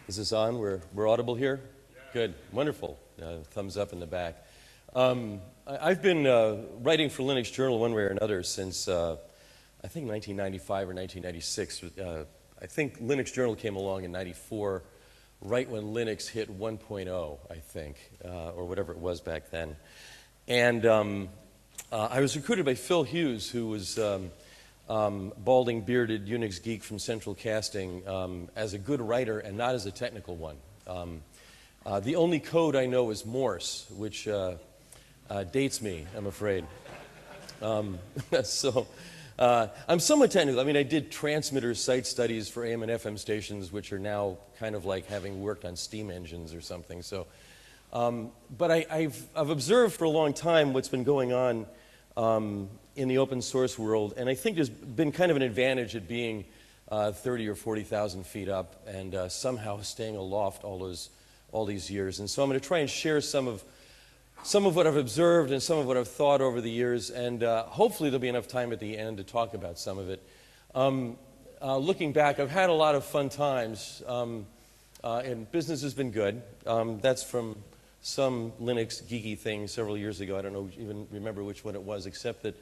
Is this on? We're audible here? Yeah. Good. Wonderful. Thumbs up in the back. I've been writing for Linux Journal one way or another since, I think, 1995 or 1996. I think Linux Journal came along in 94, right when Linux hit 1.0, I think, or whatever it was back then. And I was recruited by Phil Hughes, who was balding, bearded Unix geek from Central Casting, as a good writer and not as a technical one. The only code I know is Morse, which dates me, I'm afraid. So I'm somewhat technical. I mean, I did transmitter site studies for AM and FM stations, which are now kind of like having worked on steam engines or something. So, but I've observed for a long time what's been going on in the open source world, and I think there's been kind of an advantage at being 30 or 40,000 feet up and somehow staying aloft all these years. And so I'm going to try and share some of what I've observed and some of what I've thought over the years, and hopefully there'll be enough time at the end to talk about some of it. Looking back, I've had a lot of fun times, and business has been good. That's from some Linux geeky thing several years ago. I don't even remember which one it was, except that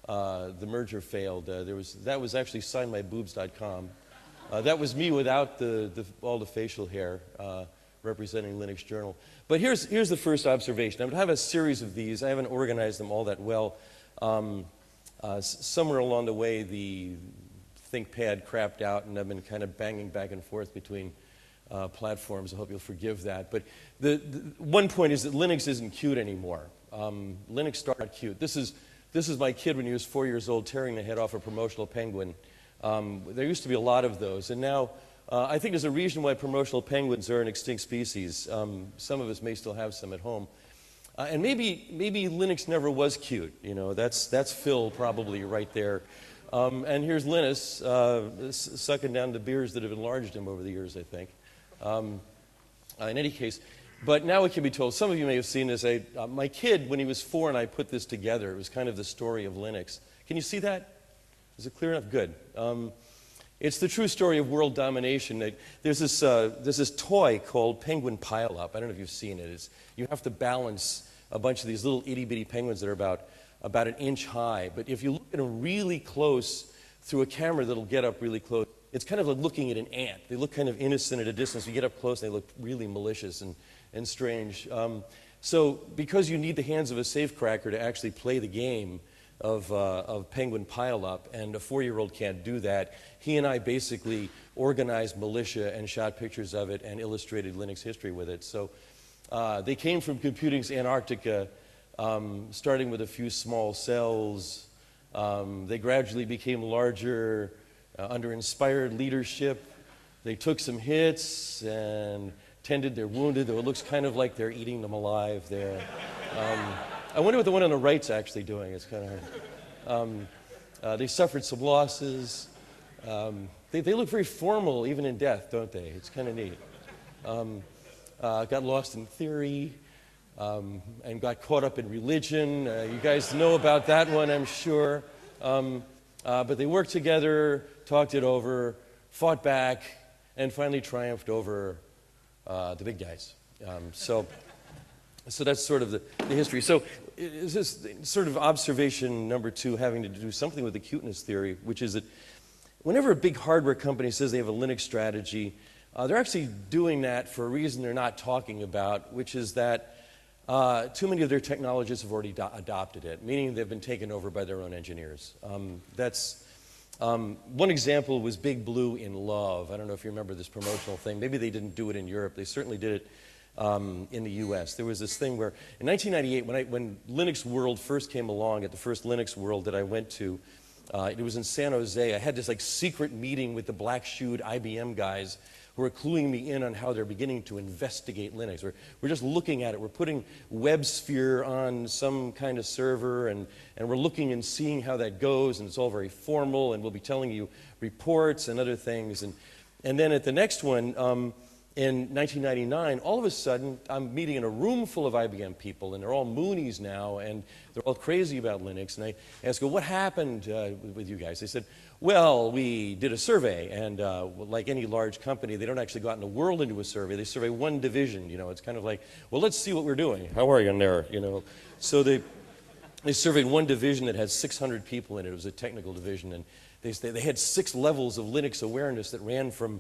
the merger failed. That was actually signed by boobs.com. That was me without all the facial hair, representing Linux Journal. But here's the first observation. I would have a series of these. I haven't organized them all that well. Somewhere along the way, the ThinkPad crapped out, and I've been kind of banging back and forth between platforms. I hope you'll forgive that. But the one point is that Linux isn't cute anymore. Linux started cute. This is my kid when he was 4 years old tearing the head off a promotional penguin. There used to be a lot of those, and now I think there's a reason why promotional penguins are an extinct species. Some of us may still have some at home. And maybe Linux never was cute. You know, that's Phil probably right there. And here's Linus sucking down the beers that have enlarged him over the years, I think. In any case, but now it can be told. Some of you may have seen this. My kid, when he was 4 and I put this together, it was kind of the story of Linux. Can you see that? Is it clear enough? Good. It's the true story of world domination. There's this toy called Penguin Pile-Up. I don't know if you've seen it. You have to balance a bunch of these little itty-bitty penguins that are about an inch high. But if you look at them really close through a camera that'll get up really close, it's kind of like looking at an ant. They look kind of innocent at a distance. You get up close, and they look really malicious and strange. So because you need the hands of a safecracker to actually play the game of Penguin Pile-Up, and a 4-year-old can't do that, he and I basically organized militia and shot pictures of it and illustrated Linux history with it. So they came from Computing's Antarctica, starting with a few small cells. They gradually became larger under inspired leadership. They took some hits and tended their wounded, though it looks kind of like they're eating them alive there. I wonder what the one on the right's actually doing. It's kind of hard. They suffered some losses. They look very formal even in death, don't they? It's kind of neat. Got lost in theory and got caught up in religion. You guys know about that one, I'm sure. But they worked together, talked it over, fought back, and finally triumphed over the big guys. So that's sort of the history. So is this sort of observation number 2 having to do something with the cuteness theory, which is that whenever a big hardware company says they have a Linux strategy, they're actually doing that for a reason they're not talking about, which is that too many of their technologists have already adopted it, meaning they've been taken over by their own engineers. One example was Big Blue in Love. I don't know if you remember this promotional thing. Maybe they didn't do it in Europe. They certainly did it in the US. There was this thing where in 1998, when Linux World first came along, at the first Linux World that I went to, it was in San Jose. I had this like secret meeting with the black-shoed IBM guys who are cluing me in on how they're beginning to investigate Linux. We're just looking at it. We're putting WebSphere on some kind of server, and we're looking and seeing how that goes, and it's all very formal, and we'll be telling you reports and other things. And then at the next one, in 1999, all of a sudden, I'm meeting in a room full of IBM people, and they're all Moonies now, and they're all crazy about Linux. And I ask, well, what happened with you guys? They said, well, we did a survey, and like any large company, they don't actually go out in the world and do a survey. They survey one division. It's kind of like, well, let's see what we're doing. How are you in there? So they surveyed one division that had 600 people in it. It was a technical division, and they had 6 levels of Linux awareness that ran from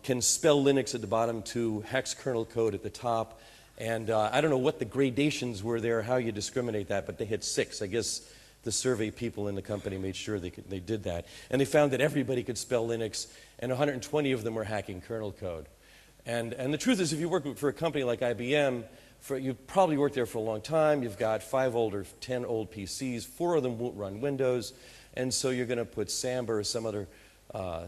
can spell Linux at the bottom to hex kernel code at the top. And I don't know what the gradations were there, how you discriminate that, but they had 6. I guess the survey people in the company made sure they did that. And they found that everybody could spell Linux, and 120 of them were hacking kernel code. And the truth is, if you work for a company like IBM, you've probably worked there for a long time. You've got 5 old or 10 old PCs. 4 of them won't run Windows. And so you're going to put Samba or some other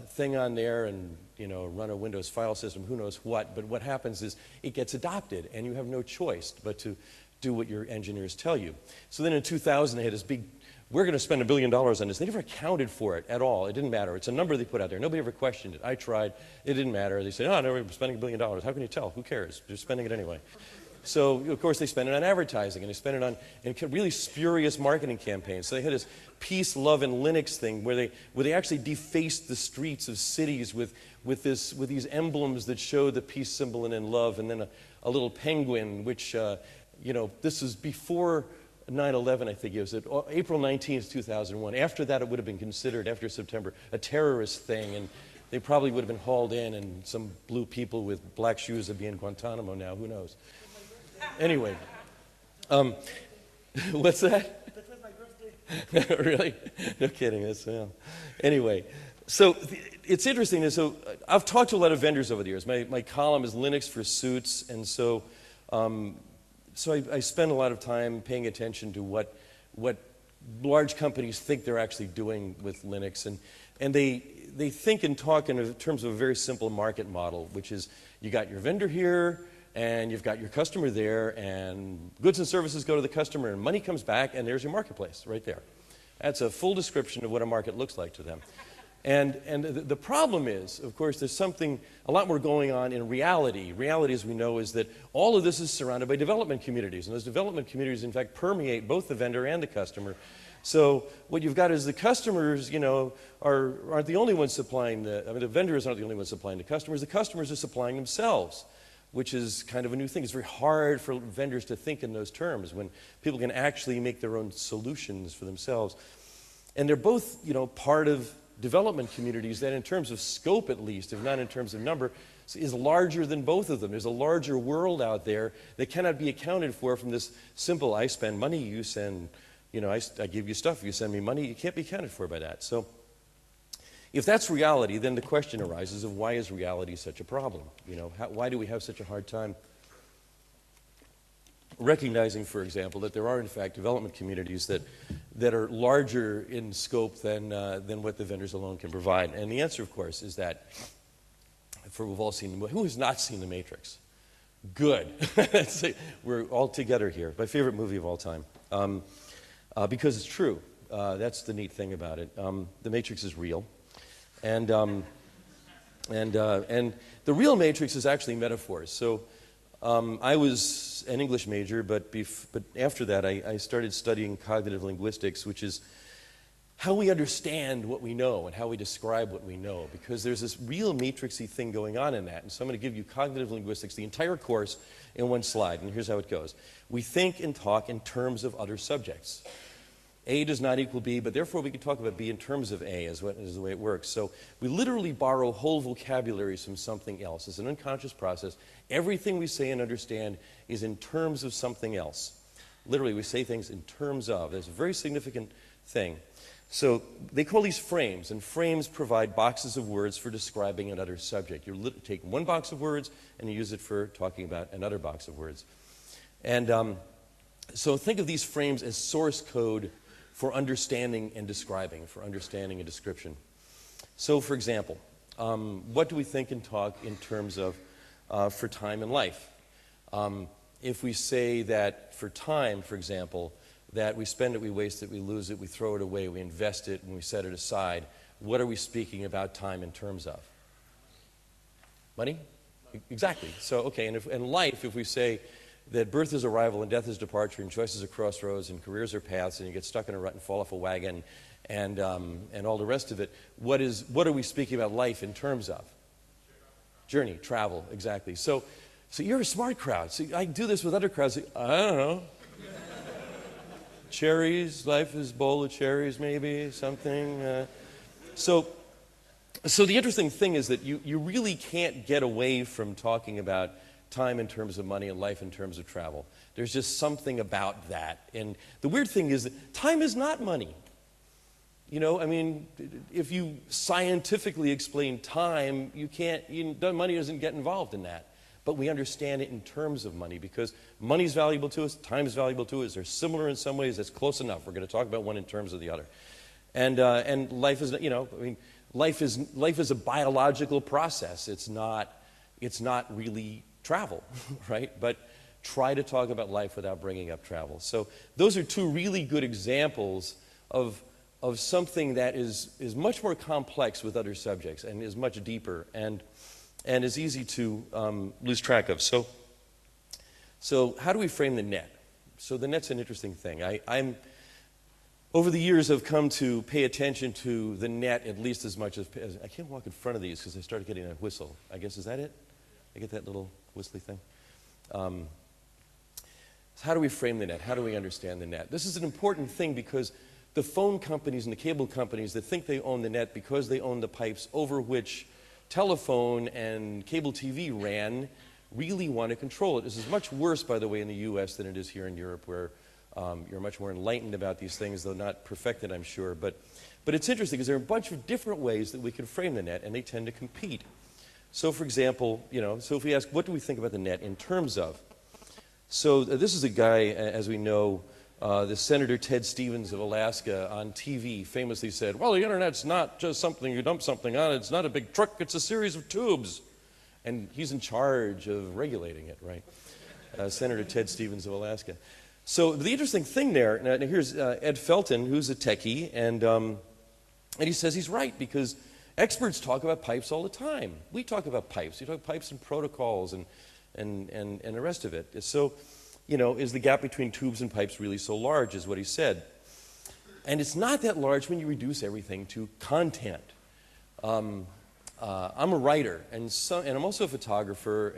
thing on there and run a Windows file system, who knows what. But what happens is it gets adopted, and you have no choice but to do what your engineers tell you. So then in 2000, they had this big, we're going to spend $1 billion on this. They never accounted for it at all. It didn't matter. It's a number they put out there. Nobody ever questioned it. I tried. It didn't matter. They said, oh, no, we're spending $1 billion. How can you tell? Who cares? They're spending it anyway. So, of course, they spent it on advertising, and they spent it on really spurious marketing campaigns. So they had this peace, love, and Linux thing where they actually defaced the streets of cities with these emblems that show the peace symbol and then love, and then a little penguin, which, this is before 9/11, I think it was April 19th, 2001. After that, it would have been considered, after September, a terrorist thing, and they probably would have been hauled in, and some blue people with black shoes would be in Guantanamo now. Who knows? Anyway, what's that? That was my birthday. Really? No kidding. Anyway, so it's interesting. So I've talked to a lot of vendors over the years. My column is Linux for Suits, and so I spend a lot of time paying attention to what large companies think they're actually doing with Linux, and they think and talk in terms of a very simple market model, which is you got your vendor here, and you've got your customer there, and goods and services go to the customer, and money comes back, and there's your marketplace right there. That's a full description of what a market looks like to them. And the problem is, of course, there's a lot more going on in reality. Reality, as we know, is that all of this is surrounded by development communities, and those development communities, in fact, permeate both the vendor and the customer. So what you've got is the customers, aren't the only ones supplying the vendors aren't the only ones supplying the customers are supplying themselves, which is kind of a new thing. It's very hard for vendors to think in those terms when people can actually make their own solutions for themselves. And they're both, part of development communities that in terms of scope at least, if not in terms of number, is larger than both of them. There's a larger world out there that cannot be accounted for from this simple, I spend money, you send, I give you stuff, you send me money. You can't be accounted for by that. So if that's reality, then the question arises of why is reality such a problem? Why do we have such a hard time recognizing, for example, that there are in fact development communities that are larger in scope than what the vendors alone can provide? And the answer, of course, is that we've all seen who has not seen The Matrix? Good. We're all together here. My favorite movie of all time, because it's true. That's the neat thing about it. The Matrix is real. And the real matrix is actually metaphors. So I was an English major, but after that I started studying cognitive linguistics, which is how we understand what we know and how we describe what we know, because there's this real matrixy thing going on in that. And so I'm going to give you cognitive linguistics, the entire course, in one slide. And here's how it goes. We think and talk in terms of other subjects. A does not equal B, but therefore we can talk about B in terms of A is the way it works. So we literally borrow whole vocabularies from something else. It's an unconscious process. Everything we say and understand is in terms of something else. Literally, we say things in terms of. That's a very significant thing. So they call these frames, and frames provide boxes of words for describing another subject. You take one box of words and you use it for talking about another box of words. And so think of these frames as source code for understanding and describing, for understanding and description. So, for example, what do we think and talk in terms of for time and life? If we say that for time, for example, that we spend it, we waste it, we lose it, we throw it away, we invest it, and we set it aside, what are we speaking about time in terms of? Money? Exactly. So, okay, and life, if we say that birth is arrival and death is departure and choice is a crossroads and careers are paths and you get stuck in a rut and fall off a wagon and all the rest of it, what are we speaking about life in terms of? Journey, travel, exactly. So you're a smart crowd. So I do this with other crowds. I don't know. Cherries, life is a bowl of cherries, maybe, something. So the interesting thing is that you really can't get away from talking about time in terms of money and life in terms of travel. There's just something about that. And the weird thing is that time is not money. You know, I mean, if you scientifically explain time, money doesn't get involved in that. But we understand it in terms of money because money is valuable to us, time is valuable to us. They're similar in some ways. That's close enough. We're going to talk about one in terms of the other. And life is, life is a biological process. It's not really travel, right? But try to talk about life without bringing up travel. So those are two really good examples of something that is much more complex with other subjects and is much deeper and is easy to lose track of. So how do we frame the net? So the net's an interesting thing. I'm over the years I've come to pay attention to the net at least as much as I can't walk in front of these because I started getting a whistle. I guess, is that it? I get that little whistly thing? So how do we frame the net? How do we understand the net? This is an important thing because the phone companies and the cable companies that think they own the net because they own the pipes over which telephone and cable TV ran really want to control it. This is much worse, by the way, in the U.S. than it is here in Europe, where you're much more enlightened about these things, though not perfected, I'm sure. But it's interesting because there are a bunch of different ways that we can frame the net, and they tend to compete. So, for example, so if we ask, what do we think about the net in terms of? So this is a guy, as we know, the Senator Ted Stevens of Alaska on TV famously said, well, the Internet's not just something you dump something on. It's not a big truck. It's a series of tubes. And he's in charge of regulating it, right? Senator Ted Stevens of Alaska. So the interesting thing there, now here's Ed Felton, who's a techie, and he says he's right because experts talk about pipes all the time. We talk about pipes. We talk about pipes and protocols and the rest of it. So, is the gap between tubes and pipes really so large, is what he said. And it's not that large when you reduce everything to content. I'm a writer, and I'm also a photographer,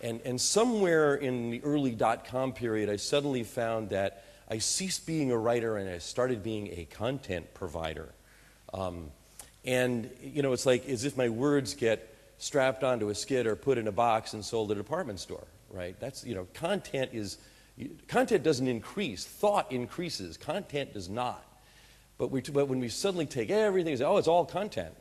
and somewhere in the early .com period, I suddenly found that I ceased being a writer and I started being a content provider. It's like as if my words get strapped onto a skid or put in a box and sold at a department store, right? That's, content doesn't increase. Thought increases. Content does not. But when we suddenly take everything and say, oh, it's all content,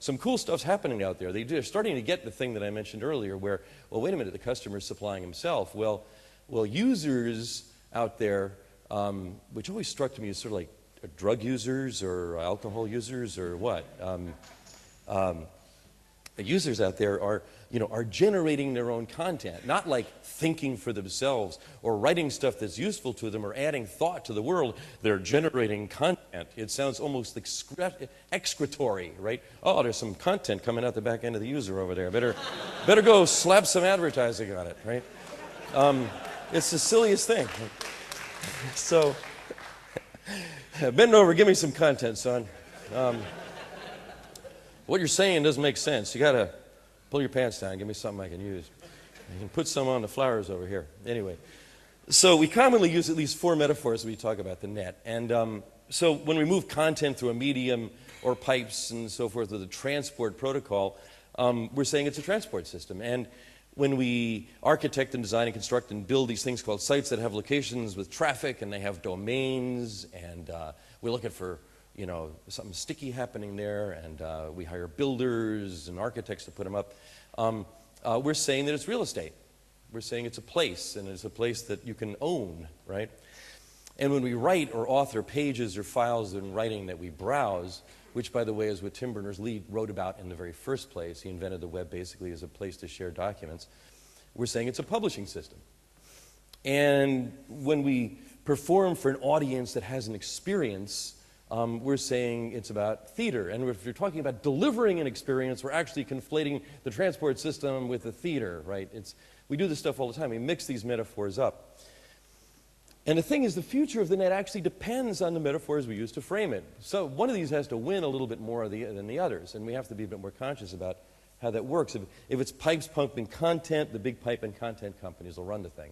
some cool stuff's happening out there. They're starting to get the thing that I mentioned earlier where, well, wait a minute, the customer's supplying himself. Well, users out there, which always struck me as sort of like drug users or alcohol users or what? Users out there are generating their own content, not like thinking for themselves or writing stuff that's useful to them or adding thought to the world. They're generating content. It sounds almost excretory, right? Oh, there's some content coming out the back end of the user over there. Better go slap some advertising on it, right? It's the silliest thing. So, bend over, give me some content, son. What you're saying doesn't make sense. You got to pull your pants down. Give me something I can use. You can put some on the flowers over here. Anyway, so we commonly use at least 4 metaphors when we talk about the net. And so when we move content through a medium or pipes and so forth with a transport protocol, we're saying it's a transport system. And when we architect and design and construct and build these things called sites that have locations with traffic and they have domains, and we're looking for something sticky happening there, and we hire builders and architects to put them up. We're saying that it's real estate. We're saying it's a place, and it's a place that you can own, right? And when we write or author pages or files in writing that we browse, which, by the way, is what Tim Berners-Lee wrote about in the very first place. He invented the web basically as a place to share documents. We're saying it's a publishing system. And when we perform for an audience that has an experience, we're saying it's about theater. And if you're talking about delivering an experience, we're actually conflating the transport system with the theater, right? We do this stuff all the time. We mix these metaphors up. And the thing is, the future of the net actually depends on the metaphors we use to frame it. So one of these has to win a little bit more than the others, and we have to be a bit more conscious about how that works. If it's pipes pumping content, the big pipe and content companies will run the thing.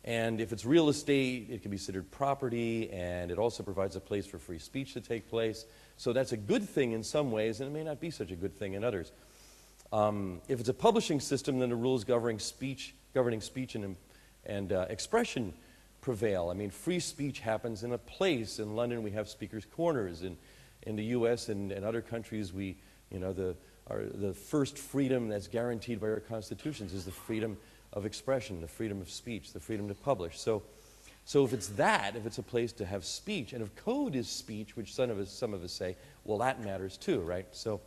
And if it's real estate, it can be considered property, and it also provides a place for free speech to take place. So that's a good thing in some ways, and it may not be such a good thing in others. If it's a publishing system, then the rules governing speech and expression prevail. I mean, free speech happens in a place. In London, we have speakers' corners. In the U.S. and other countries, the first freedom that's guaranteed by our constitutions is the freedom of expression, the freedom of speech, the freedom to publish. So if it's a place to have speech, and if code is speech, which some of us say, well, that matters too, right? So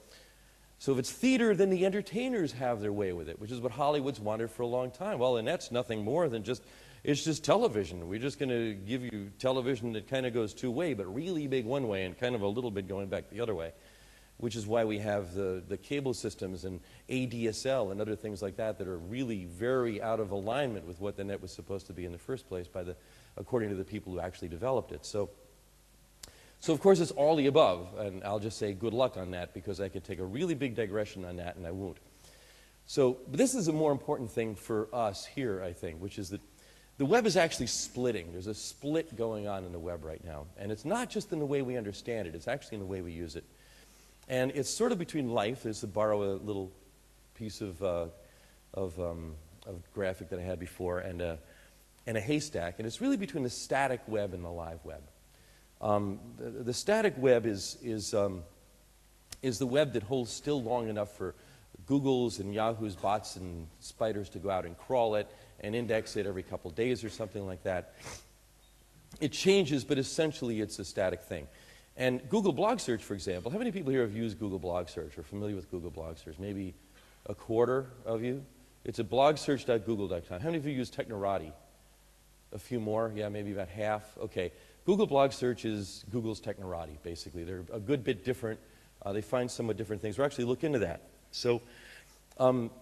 if it's theater, then the entertainers have their way with it, which is what Hollywood's wanted for a long time. Well, and that's nothing more than it's just television. We're just going to give you television that kind of goes two-way, but really big one way and kind of a little bit going back the other way, which is why we have the cable systems and ADSL and other things like that are really very out of alignment with what the net was supposed to be in the first place according to the people who actually developed it. So of course it's all the above, and I'll just say good luck on that because I could take a really big digression on that and I won't. But this is a more important thing for us here, I think, which is that the web is actually splitting. There's a split going on in the web right now. And it's not just in the way we understand it, it's actually in the way we use it. And it's sort of between life, there's to borrow a little piece of graphic that I had before, and a haystack. And it's really between the static web and the live web. The static web is the web that holds still long enough for Google's and Yahoo's bots and spiders to go out and crawl it and index it every couple days or something like that. It changes, but essentially it's a static thing. And Google Blog Search, for example, how many people here have used Google Blog Search or familiar with Google Blog Search? Maybe a quarter of you? It's at blogsearch.google.com. How many of you use Technorati? A few more? Yeah, maybe about half? Okay. Google Blog Search is Google's Technorati, basically. They're a good bit different. They find somewhat different things. We'll actually look into that. So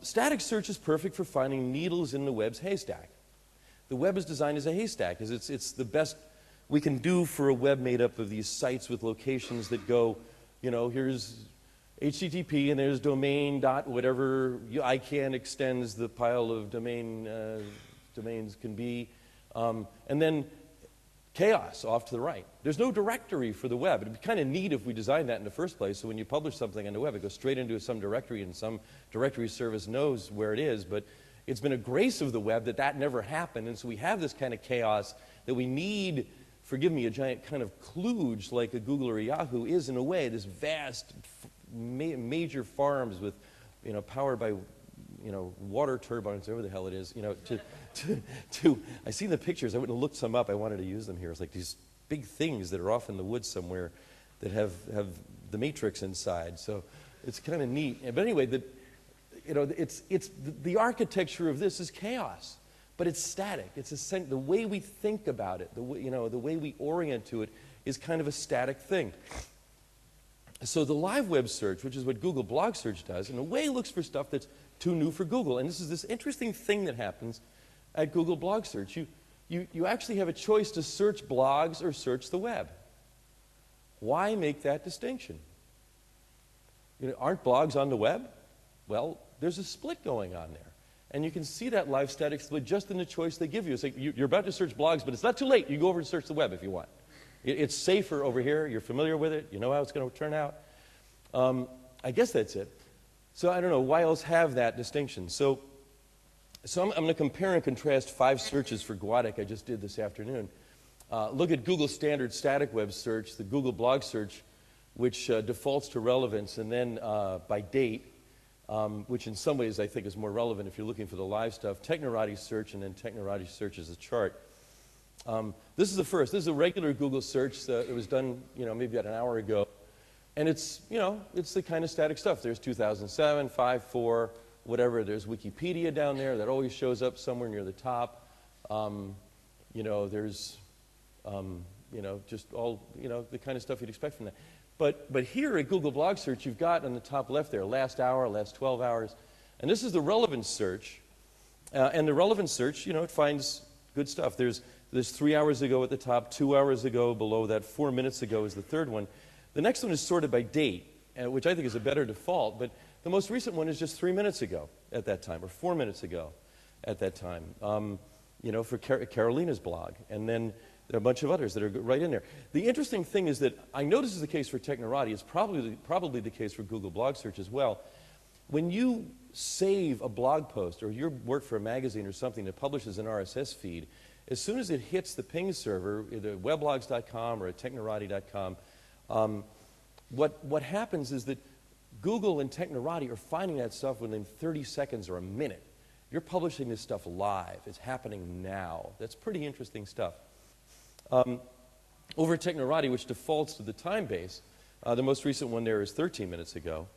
static search is perfect for finding needles in the web's haystack. The web is designed as a haystack because it's the best we can do for a web made up of these sites with locations that go, here's HTTP and there's domain dot whatever ICANN extends the pile of domains can be, and then chaos off to the right. There's no directory for the web. It'd be kind of neat if we designed that in the first place, so when you publish something on the web, it goes straight into some directory and some directory service knows where it is, but it's been a grace of the web that never happened, and so we have this kind of chaos that we need. Forgive me, a giant kind of kludge like a Google or a Yahoo is in a way, this vast major farms with, powered by, water turbines, whatever the hell it is, I see the pictures, I went and looked some up, I wanted to use them here. It's like these big things that are off in the woods somewhere that have the matrix inside, so it's kind of neat. But anyway, the architecture of this is chaos. But it's static. The way we think about it, the way we orient to it is kind of a static thing. So the live web search, which is what Google Blog Search does, in a way looks for stuff that's too new for Google. And this is this interesting thing that happens at Google Blog Search. You actually have a choice to search blogs or search the web. Why make that distinction? Aren't blogs on the web? Well, there's a split going on there. And you can see that live static split just in the choice they give you. It's like you're about to search blogs, but it's not too late. You go over and search the web if you want. It's safer over here. You're familiar with it. You know how it's going to turn out. I guess that's it. So I don't know. Why else have that distinction? So I'm going to compare and contrast 5 searches for Guadic I just did this afternoon. Look at Google standard static web search, the Google Blog Search, which defaults to relevance, and then by date, which in some ways I think is more relevant if you're looking for the live stuff. Technorati search, and then Technorati search as a chart. This is the first. This is a regular Google search that was done, maybe about an hour ago. And it's, it's the kind of static stuff. There's 2007, 5, 4, whatever. There's Wikipedia down there that always shows up somewhere near the top. There's just all, the kind of stuff you'd expect from that. But here at Google Blog Search, you've got on the top left there, last hour, last 12 hours. And this is the relevance search. And the relevance search, it finds good stuff. There's 3 hours ago at the top, 2 hours ago below that, 4 minutes ago is the third one. The next one is sorted by date, which I think is a better default. But the most recent one is just 3 minutes ago at that time, or 4 minutes ago at that time, for Carolina's blog. And then there are a bunch of others that are right in there. The interesting thing is that I know this is the case for Technorati. It's probably the case for Google Blog Search as well. When you save a blog post or you work for a magazine or something that publishes an RSS feed, as soon as it hits the ping server, either weblogs.com or at technorati.com, what happens is that Google and Technorati are finding that stuff within 30 seconds or a minute. You're publishing this stuff live. It's happening now. That's pretty interesting stuff. Over at Technorati, which defaults to the time base, the most recent one there is 13 minutes ago,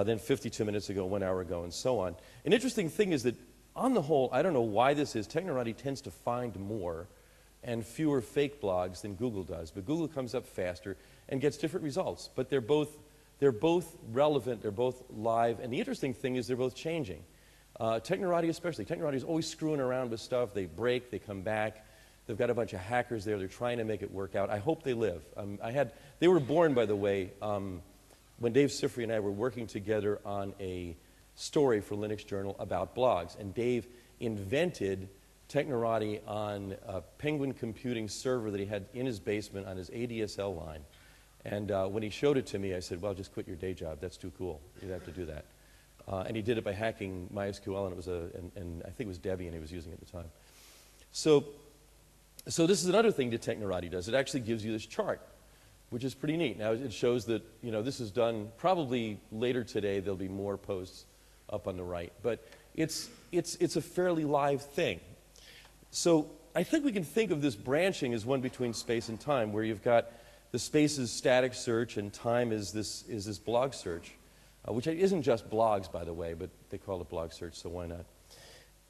then 52 minutes ago, 1 hour ago, and so on. An interesting thing is that, on the whole, I don't know why this is, Technorati tends to find more and fewer fake blogs than Google does. But Google comes up faster and gets different results. But they're both relevant, they're both live, and the interesting thing is they're both changing. Technorati especially. Technorati is always screwing around with stuff. They break, they come back. They've got a bunch of hackers there. They're trying to make it work out. I hope they live. They were born, by the way, when Dave Sifry and I were working together on a story for Linux Journal about blogs. And Dave invented Technorati on a Penguin computing server that he had in his basement on his ADSL line. And when he showed it to me, I said, well, just quit your day job. That's too cool. You'd have to do that. And he did it by hacking MySQL, and it was and I think it was Debian he was using at the time. So this is another thing that Technorati does. It actually gives you this chart, which is pretty neat. Now, it shows that, this is done probably later today. There'll be more posts up on the right. But it's a fairly live thing. So I think we can think of this branching as one between space and time, where you've got the space is static search and time is this blog search, which isn't just blogs, by the way, but they call it blog search, so why not?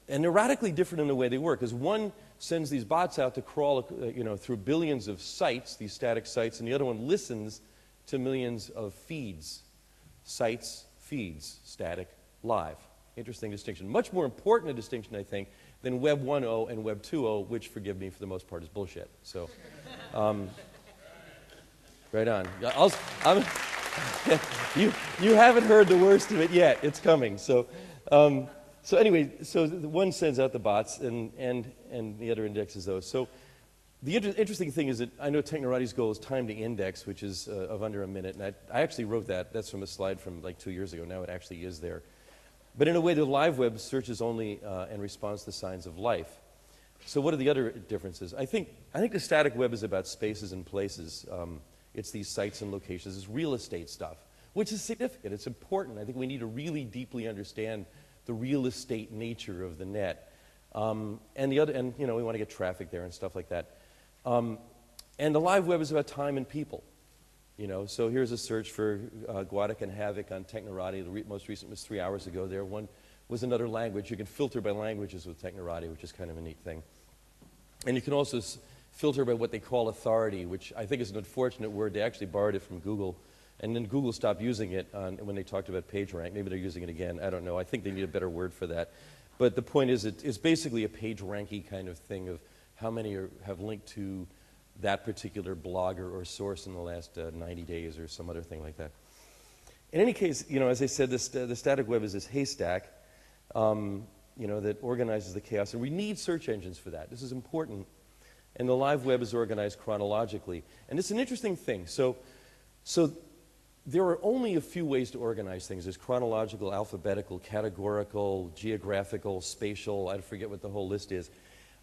And they're radically different in the way they work, because one sends these bots out to crawl, through billions of sites, these static sites, and the other one listens to millions of feeds. Sites, feeds, static, live. Interesting distinction. Much more important a distinction, I think, than Web 1.0 and Web 2.0, which, forgive me, for the most part, is bullshit. So, right on. You haven't heard the worst of it yet. It's coming. So anyway, so the one sends out the bots, and the other indexes those. So the interesting thing is that I know Technorati's goal is time to index, which is of under a minute. And I actually wrote that. That's from a slide from like 2 years ago. Now it actually is there. But in a way, the live web searches only and responds to signs of life. So what are the other differences? I think the static web is about spaces and places. It's these sites and locations. It's real estate stuff, which is significant. It's important. I think we need to really deeply understand the real estate nature of the net. And we want to get traffic there and stuff like that. And the live web is about time and people. So here's a search for Guadic and Havoc on Technorati. The most recent was 3 hours ago there. One was another language. You can filter by languages with Technorati, which is kind of a neat thing. And you can also filter by what they call authority, which I think is an unfortunate word. They actually borrowed it from Google, and then Google stopped using it when they talked about PageRank. Maybe they're using it again. I don't know. I think they need a better word for that. But the point is, it's basically a PageRanky kind of thing of how many have linked to that particular blogger or source in the last 90 days or some other thing like that. In any case, as I said, the static web is this haystack, that organizes the chaos. And we need search engines for that. This is important. And the live web is organized chronologically. And it's an interesting thing. So there are only a few ways to organize things. There's chronological, alphabetical, categorical, geographical, spatial. I forget what the whole list is.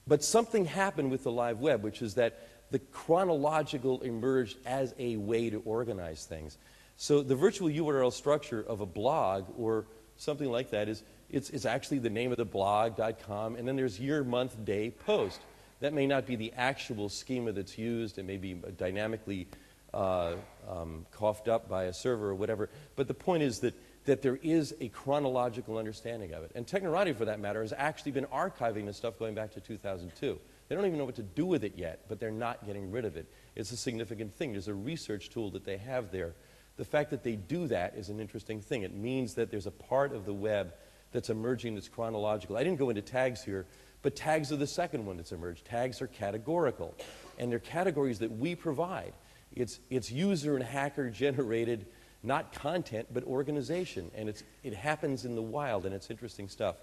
But something happened with the live web, which is that the chronological emerged as a way to organize things. So the virtual URL structure of a blog or something like that is it's actually the name of the blog.com, and then there's year, month, day, post. That may not be the actual schema that's used. It may be dynamically coughed up by a server or whatever. But the point is that there is a chronological understanding of it. And Technorati, for that matter, has actually been archiving this stuff going back to 2002. They don't even know what to do with it yet, but they're not getting rid of it. It's a significant thing. There's a research tool that they have there. The fact that they do that is an interesting thing. It means that there's a part of the web that's emerging that's chronological. I didn't go into tags here, but tags are the second one that's emerged. Tags are categorical, and they're categories that we provide. It's user and hacker generated, not content, but organization, and it happens in the wild, and it's interesting stuff.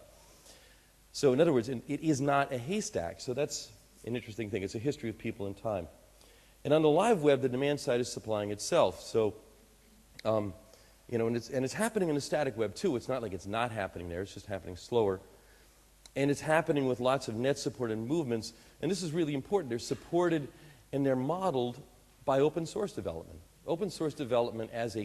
So in other words, it is not a haystack, so that's an interesting thing. It's a history of people and time. And on the live web, the demand side is supplying itself. So, you know, and it's happening in the static web too. It's not like it's not happening there. It's just happening slower. And it's happening with lots of net supported movements. And this is really important. They're supported and they're modeled by open source development. Open source development as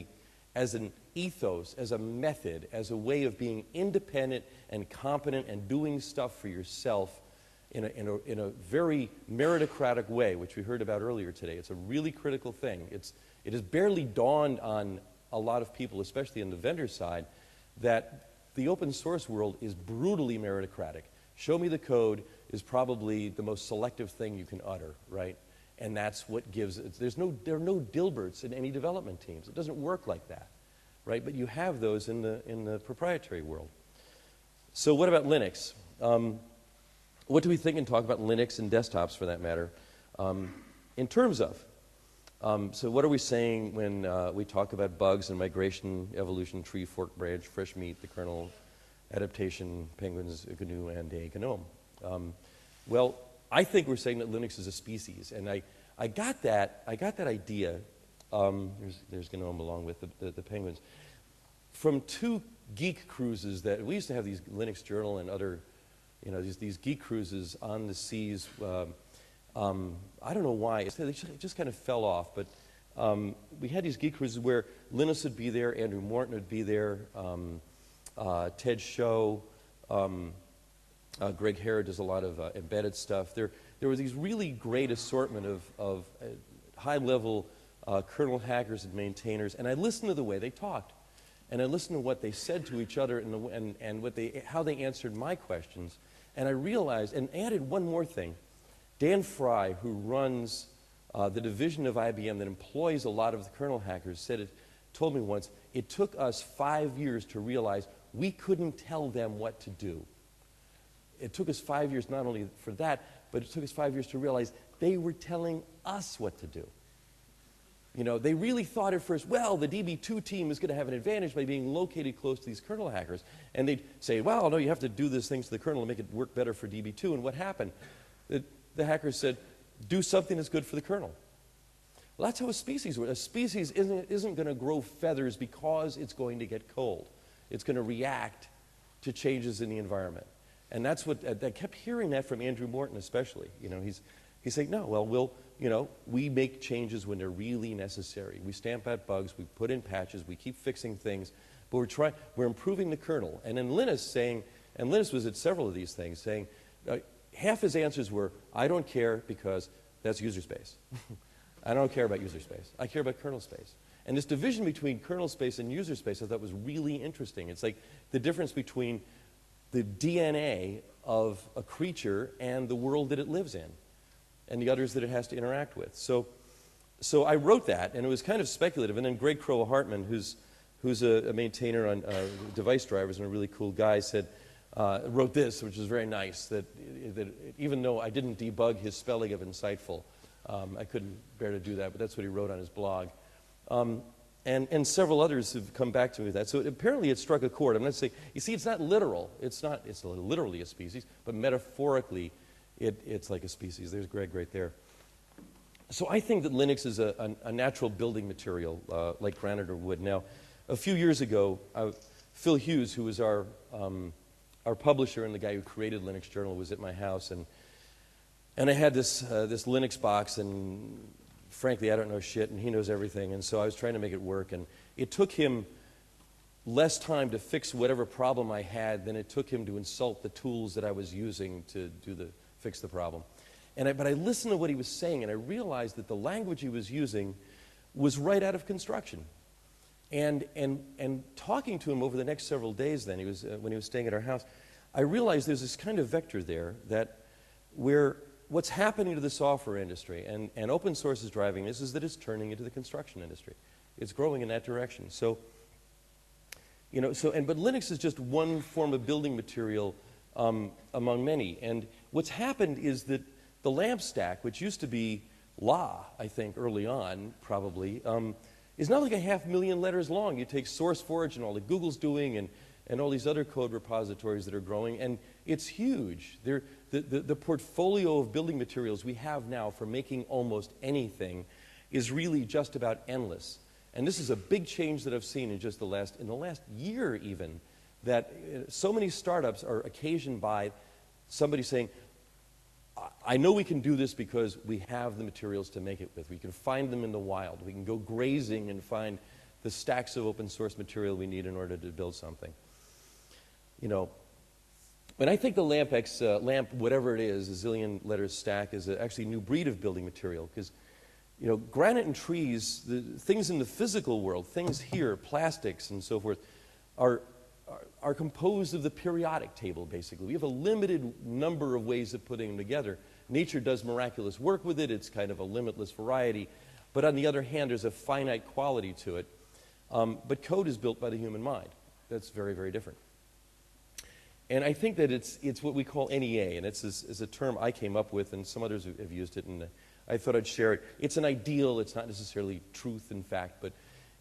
an ethos, as a method, as a way of being independent and competent and doing stuff for yourself in a very meritocratic way, which we heard about earlier today. It's a really critical thing. It has barely dawned on a lot of people, especially on the vendor side, that the open source world is brutally meritocratic. Show me the code is probably the most selective thing you can utter, right? And that's what gives it. There are no Dilberts in any development teams. It doesn't work like that, right? But you have those in the proprietary world. So what about Linux? What do we think and talk about Linux and desktops, for that matter, in terms of? So what are we saying when we talk about bugs and migration, evolution, tree, fork, branch, fresh meat, the kernel, adaptation, penguins, a GNU, and a GNOME? Well, I think we're saying that Linux is a species, and I got that idea. There's GNOME along with the penguins from two geek cruises that we used to have. These Linux Journal and other, you know, these geek cruises on the seas. I don't know why. It just kind of fell off. But we had these geek cruises where Linus would be there, Andrew Morton would be there, Ted Show, Greg Harrod does a lot of embedded stuff. There was these really great assortment of high-level kernel hackers and maintainers, and I listened to the way they talked, and I listened to what they said to each other and how they answered my questions, and I realized, and added one more thing. Dan Fry, who runs the division of IBM that employs a lot of the kernel hackers, told me once, it took us 5 years to realize we couldn't tell them what to do. It took us 5 years not only for that, but it took us 5 years to realize they were telling us what to do. You know, they really thought at first, well, the DB2 team is going to have an advantage by being located close to these kernel hackers. And they'd say, well, no, you have to do these things to the kernel to make it work better for DB2. And what happened? The hackers said, do something that's good for the kernel. Well, that's how a species works. A species isn't going to grow feathers because it's going to get cold. It's going to react to changes in the environment. And that's what I kept hearing that from Andrew Morton, especially. You know, he's saying, no, well, we make changes when they're really necessary. We stamp out bugs, we put in patches, we keep fixing things, but we're improving the kernel. And then Linus was at several of these things, saying, half his answers were, I don't care because that's user space. I don't care about user space. I care about kernel space. And this division between kernel space and user space I thought was really interesting. It's like the difference between the DNA of a creature and the world that it lives in and the others that it has to interact with. So I wrote that, and it was kind of speculative. And then Greg Crowell-Hartman, who's a maintainer on device drivers and a really cool guy, wrote this, which is very nice, that even though I didn't debug his spelling of insightful, I couldn't bear to do that, but that's what he wrote on his blog. And several others have come back to me with that. So apparently it struck a chord. I'm not saying, you see, it's not literal. It's literally a species, but metaphorically, it's like a species. There's Greg right there. So I think that Linux is a natural building material, like granite or wood. Now, a few years ago, Phil Hughes, who was our publisher and the guy who created Linux Journal, was at my house, and I had this Linux box, and frankly, I don't know shit, and he knows everything, and so I was trying to make it work, and it took him less time to fix whatever problem I had than it took him to insult the tools that I was using to fix the problem. But I listened to what he was saying, and I realized that the language he was using was right out of construction. And talking to him over the next several days then, when he was staying at our house, I realized there's this kind of vector there that where what's happening to the software industry, and open source is driving this, is that it's turning into the construction industry. It's growing in that direction. So, but Linux is just one form of building material among many. And what's happened is that the LAMP stack, which used to be La, I think, early on, probably, is now like 500,000 letters long. You take SourceForge and all that Google's doing and all these other code repositories that are growing, and it's huge. The portfolio of building materials we have now for making almost anything is really just about endless. And this is a big change that I've seen in just the last year even, that so many startups are occasioned by somebody saying, I know we can do this because we have the materials to make it with. We can find them in the wild. We can go grazing and find the stacks of open source material we need in order to build something. And I think the LAMP, whatever it is, a zillion letters stack, is actually a new breed of building material. Because, granite and trees, the things in the physical world, things here, plastics and so forth, are composed of the periodic table, basically. We have a limited number of ways of putting them together. Nature does miraculous work with it. It's kind of a limitless variety. But on the other hand, there's a finite quality to it. But code is built by the human mind. That's very, very different. And I think that it's what we call NEA, and it's a term I came up with, and some others have used it, and I thought I'd share it. It's an ideal. It's not necessarily truth in fact, but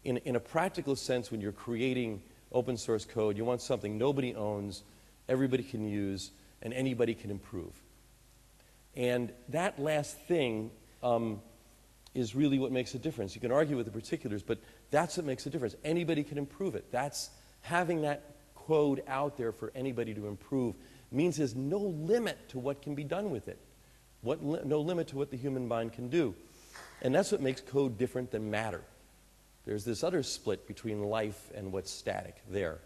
in a practical sense, when you're creating open source code, you want something nobody owns, everybody can use, and anybody can improve. And that last thing is really what makes a difference. You can argue with the particulars, but that's what makes a difference. Anybody can improve it. That's having that code out there for anybody to improve means there's no limit to what can be done with it. No limit to what the human mind can do. And that's what makes code different than matter. There's this other split between life and what's static there,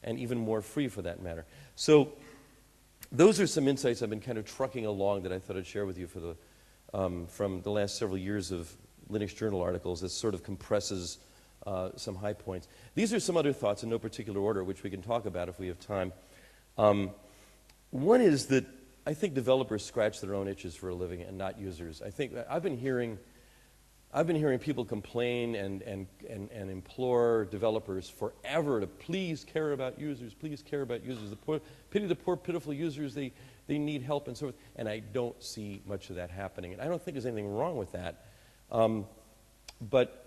and even more free for that matter. So those are some insights I've been kind of trucking along that I thought I'd share with you for from the last several years of Linux Journal articles that sort of compresses some high points. These are some other thoughts in no particular order, which we can talk about if we have time. One is that I think developers scratch their own itches for a living and not users. I think I've been hearing people complain and implore developers forever to please care about users, please care about users. Pity the poor, pitiful users, they need help and so forth. And I don't see much of that happening. And I don't think there's anything wrong with that. But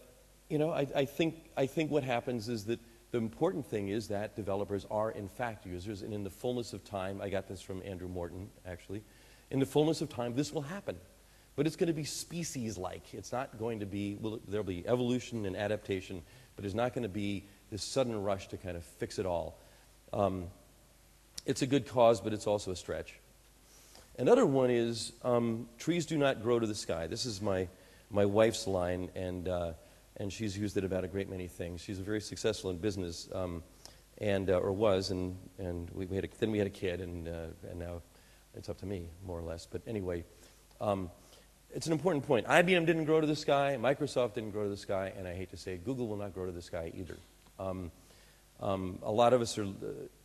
I think what happens is that the important thing is that developers are in fact users, and in the fullness of time, I got this from Andrew Morton actually, in the fullness of time this will happen. But it's going to be species-like. It's not going to be, there'll be evolution and adaptation, but it's not going to be this sudden rush to kind of fix it all. It's a good cause, but it's also a stretch. Another one is trees do not grow to the sky. This is my wife's line, and she's used it about a great many things. She's very successful in business, or was, and then we had a kid, and now it's up to me, more or less. But anyway, it's an important point. IBM didn't grow to the sky, Microsoft didn't grow to the sky, and I hate to say it, Google will not grow to the sky either. A lot of us are,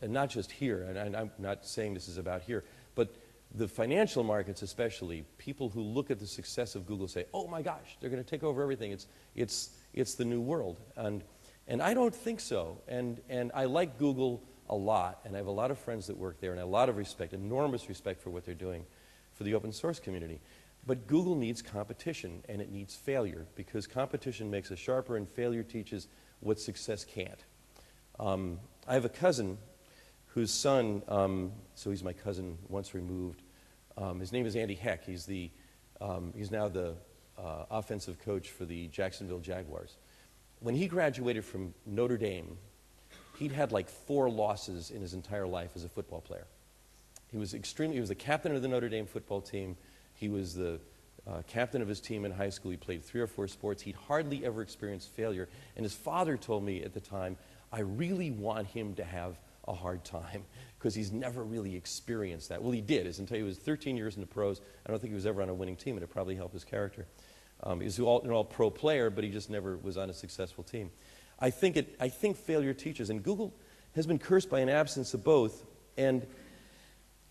and not just here, and I'm not saying this is about here, but the financial markets especially, people who look at the success of Google say, oh my gosh, they're going to take over everything. It's the new world. And I don't think so. And I like Google a lot, and I have a lot of friends that work there, and a lot of respect, enormous respect for what they're doing for the open source community. But Google needs competition, and it needs failure, because competition makes us sharper, and failure teaches what success can't. I have a cousin whose son, so he's my cousin once removed. His name is Andy Heck. He's now the offensive coach for the Jacksonville Jaguars. When he graduated from Notre Dame, he'd had like 4 losses in his entire life as a football player. He was the captain of the Notre Dame football team. He was the captain of his team in high school. He played 3 or 4 sports. He'd hardly ever experienced failure. And his father told me at the time, I really want him to have a hard time because he's never really experienced that. Well, he did. Until he was 13 years in the pros. I don't think he was ever on a winning team, and it probably helped his character. He was an all-pro player, but he just never was on a successful team. I think failure teaches, and Google has been cursed by an absence of both. And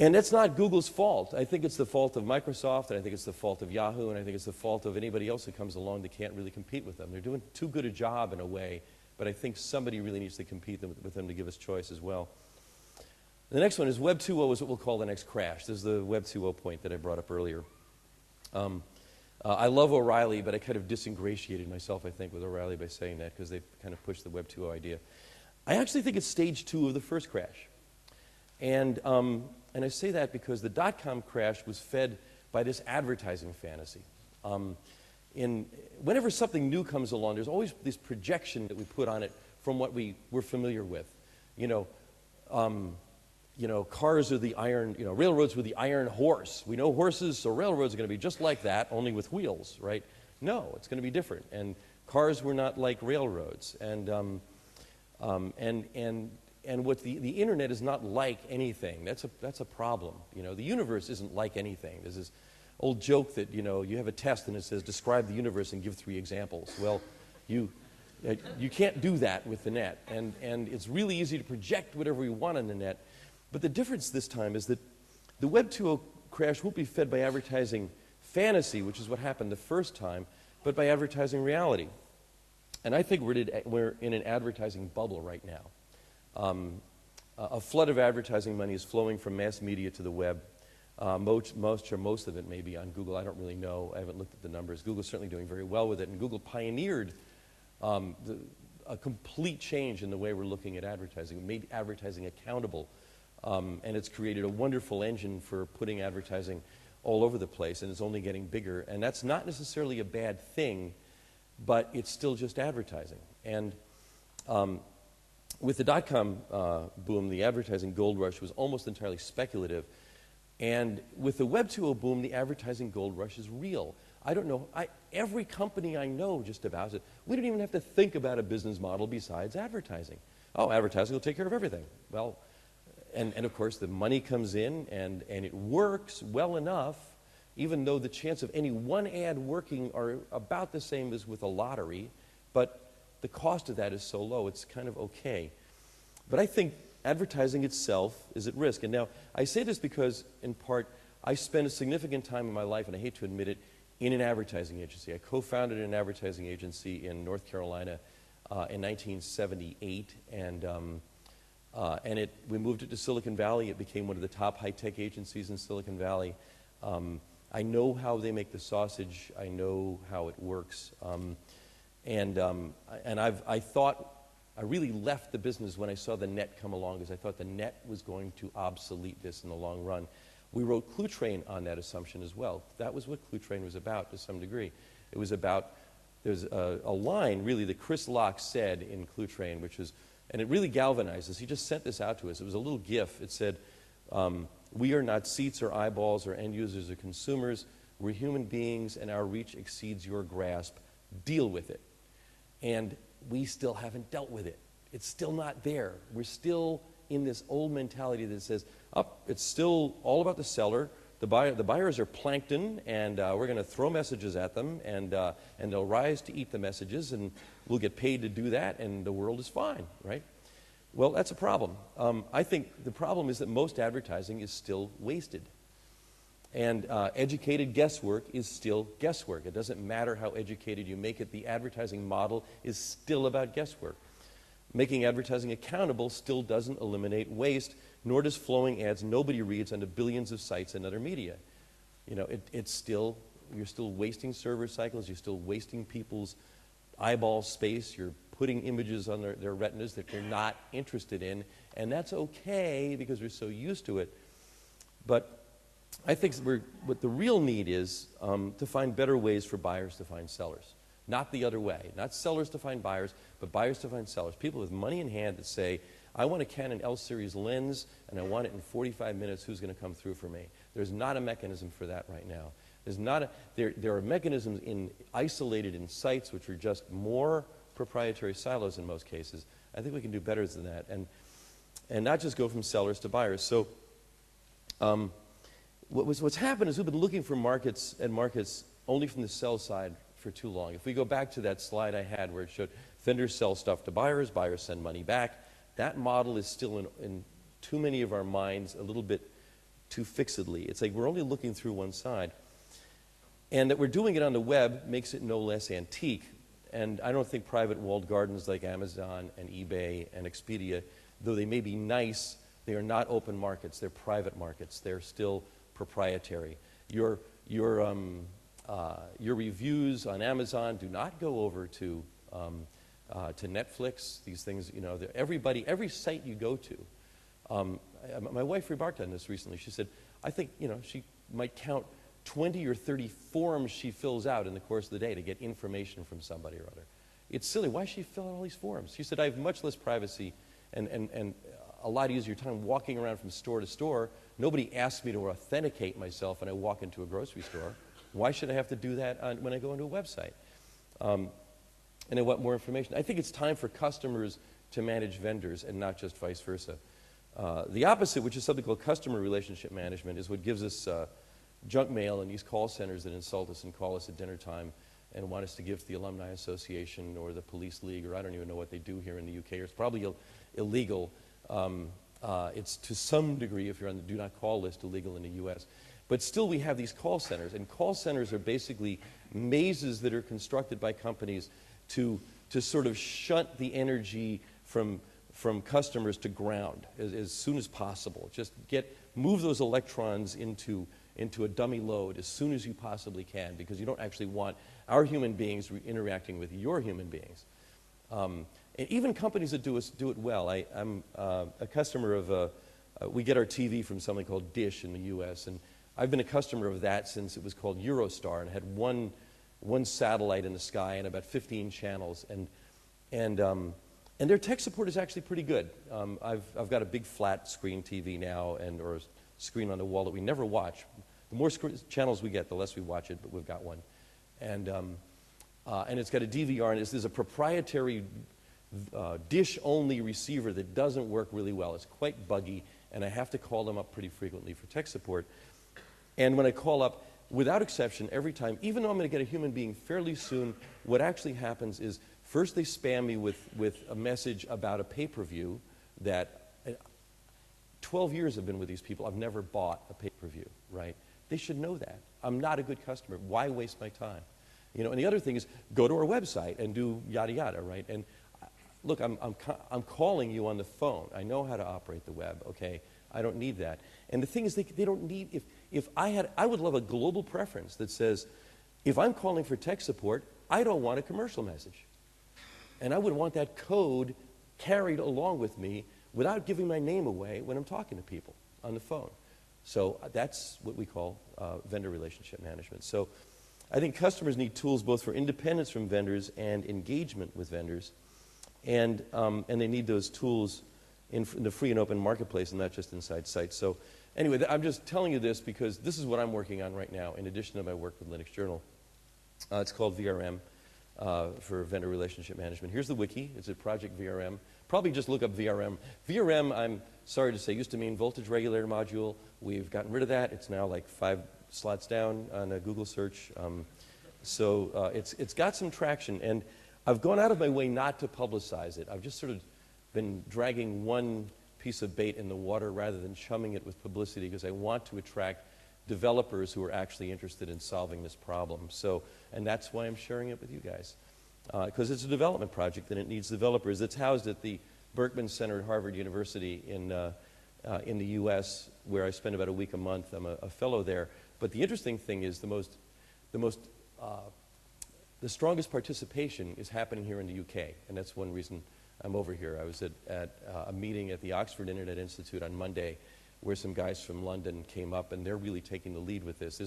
And that's not Google's fault. I think it's the fault of Microsoft, and I think it's the fault of Yahoo, and I think it's the fault of anybody else who comes along that can't really compete with them. They're doing too good a job in a way, but I think somebody really needs to compete with them to give us choice as well. The next one is Web 2.0 is what we'll call the next crash. This is the Web 2.0 point that I brought up earlier. I love O'Reilly, but I kind of disingratiated myself, I think, with O'Reilly by saying that because they kind of pushed the Web 2.0 idea. I actually think it's stage 2 of the first crash. And I say that because the dot-com crash was fed by this advertising fantasy. Whenever something new comes along, there's always this projection that we put on it from what we're familiar with. Cars are the iron, railroads were the iron horse. We know horses, so railroads are going to be just like that, only with wheels, right? No, it's going to be different. And cars were not like railroads. And what the internet is not like anything. That's a problem. The universe isn't like anything. There's this old joke that you have a test and it says describe the universe and give 3 examples. Well, you can't do that with the net, and it's really easy to project whatever we want on the net. But the difference this time is that the Web 2.0 crash won't be fed by advertising fantasy, which is what happened the first time, but by advertising reality. And I think we're in an advertising bubble right now. A flood of advertising money is flowing from mass media to the web. Most of it may be on Google. I don't really know. I haven't looked at the numbers. Google's certainly doing very well with it, and Google pioneered a complete change in the way we're looking at advertising. It made advertising accountable, and it's created a wonderful engine for putting advertising all over the place, and it's only getting bigger. And that's not necessarily a bad thing, but it's still just advertising. And with the dot-com boom, the advertising gold rush was almost entirely speculative. And with the Web 2.0 boom, the advertising gold rush is real. I don't know, every company I know just about it, we don't even have to think about a business model besides advertising. Oh, advertising will take care of everything. Well, and of course the money comes in and it works well enough, even though the chance of any one ad working are about the same as with a lottery, but the cost of that is so low, it's kind of okay. But I think advertising itself is at risk. And now, I say this because, in part, I spent a significant time in my life, and I hate to admit it, in an advertising agency. I co-founded an advertising agency in North Carolina in 1978, and we moved it to Silicon Valley. It became one of the top high-tech agencies in Silicon Valley. I know how they make the sausage. I know how it works. I really left the business when I saw the net come along, because I thought the net was going to obsolete this in the long run. We wrote Clue Train on that assumption as well. That was what Clue Train was about to some degree. It was about, there's a line really that Chris Locke said in Clue Train, which is, and it really galvanized us. He just sent this out to us. It was a little GIF. It said, we are not seats or eyeballs or end users or consumers. We're human beings and our reach exceeds your grasp. Deal with it. And we still haven't dealt with it. It's still not there. We're still in this old mentality that says, it's still all about the seller. The buyers are plankton, and we're going to throw messages at them, and they'll rise to eat the messages, and we'll get paid to do that, and the world is fine, right? Well, that's a problem. I think the problem is that most advertising is still wasted. And educated guesswork is still guesswork. It doesn't matter how educated you make it. The advertising model is still about guesswork. Making advertising accountable still doesn't eliminate waste, nor does flowing ads nobody reads onto billions of sites and other media. You're still wasting server cycles. You're still wasting people's eyeball space. You're putting images on their retinas that they're not interested in. And that's okay because we're so used to it. But I think what the real need is to find better ways for buyers to find sellers. Not the other way. Not sellers to find buyers, but buyers to find sellers. People with money in hand that say, I want a Canon L-series lens, and I want it in 45 minutes. Who's going to come through for me? There's not a mechanism for that right now. There are mechanisms isolated in sites which are just more proprietary silos in most cases. I think we can do better than that, and not just go from sellers to buyers. So what's happened is we've been looking for markets only from the sell side for too long. If we go back to that slide I had where it showed vendors sell stuff to buyers, buyers send money back, that model is still in too many of our minds a little bit too fixedly. It's like we're only looking through one side. And that we're doing it on the web makes it no less antique. And I don't think private walled gardens like Amazon and eBay and Expedia, though they may be nice, they are not open markets. They're private markets. They're still proprietary. Your reviews on Amazon do not go over to Netflix. These things, you know, every site you go to. My wife remarked on this recently. She said, I think, you know, she might count 20 or 30 forms she fills out in the course of the day to get information from somebody or other. It's silly. Why does she fill out all these forms? She said, I have much less privacy and a lot easier time walking around from store to store. Nobody asks me to authenticate myself when I walk into a grocery store. Why should I have to do that when I go into a website? And I want more information. I think it's time for customers to manage vendors and not just vice versa. The opposite, which is something called customer relationship management, is what gives us junk mail and these call centers that insult us and call us at dinner time and want us to give to the Alumni Association or the Police League, or I don't even know what they do here in the UK. It's probably illegal. It's to some degree, if you're on the do not call list, illegal in the US. But still we have these call centers, and call centers are basically mazes that are constructed by companies to sort of shunt the energy from customers to ground as soon as possible. Just move those electrons into a dummy load as soon as you possibly can, because you don't actually want our human beings interacting with your human beings. And even companies that do it well. I'm a customer of, we get our TV from something called Dish in the US, and I've been a customer of that since it was called Eurostar and had one satellite in the sky and about 15 channels. And their tech support is actually pretty good. I've got a big flat screen TV now, or a screen on the wall that we never watch. The more channels we get, the less we watch it, but we've got one. And it's got a DVR, and there's a proprietary dish-only receiver that doesn't work really well. It's quite buggy, and I have to call them up pretty frequently for tech support. And when I call up, without exception, every time, even though I'm going to get a human being fairly soon, what actually happens is first they spam me with a message about a pay-per-view that 12 years I've been with these people. I've never bought a pay-per-view, right? They should know that. I'm not a good customer. Why waste my time? You know, and the other thing is go to our website and do yada yada, right? And look, I'm calling you on the phone. I know how to operate the web, okay? I don't need that. And the thing is, they don't need, I would love a global preference that says, if I'm calling for tech support, I don't want a commercial message. And I would want that code carried along with me without giving my name away when I'm talking to people on the phone. So that's what we call vendor relationship management. So I think customers need tools both for independence from vendors and engagement with vendors. And they need those tools in the free and open marketplace and not just inside sites. So anyway, I'm just telling you this because this is what I'm working on right now in addition to my work with Linux Journal. It's called VRM for Vendor Relationship Management. Here's the wiki. It's at Project VRM. Probably just look up VRM. VRM, I'm sorry to say, used to mean voltage regulator module. We've gotten rid of that. It's now like 5 slots down on a Google search. So it's got some traction. And I've gone out of my way not to publicize it. I've just sort of been dragging one piece of bait in the water rather than chumming it with publicity because I want to attract developers who are actually interested in solving this problem. So, and that's why I'm sharing it with you guys. Because it's a development project and it needs developers. It's housed at the Berkman Center at Harvard University in the US, where I spend about a week a month. I'm a fellow there. But the interesting thing is the strongest participation is happening here in the UK, and that's one reason I'm over here. I was at a meeting at the Oxford Internet Institute on Monday where some guys from London came up, and they're really taking the lead with this.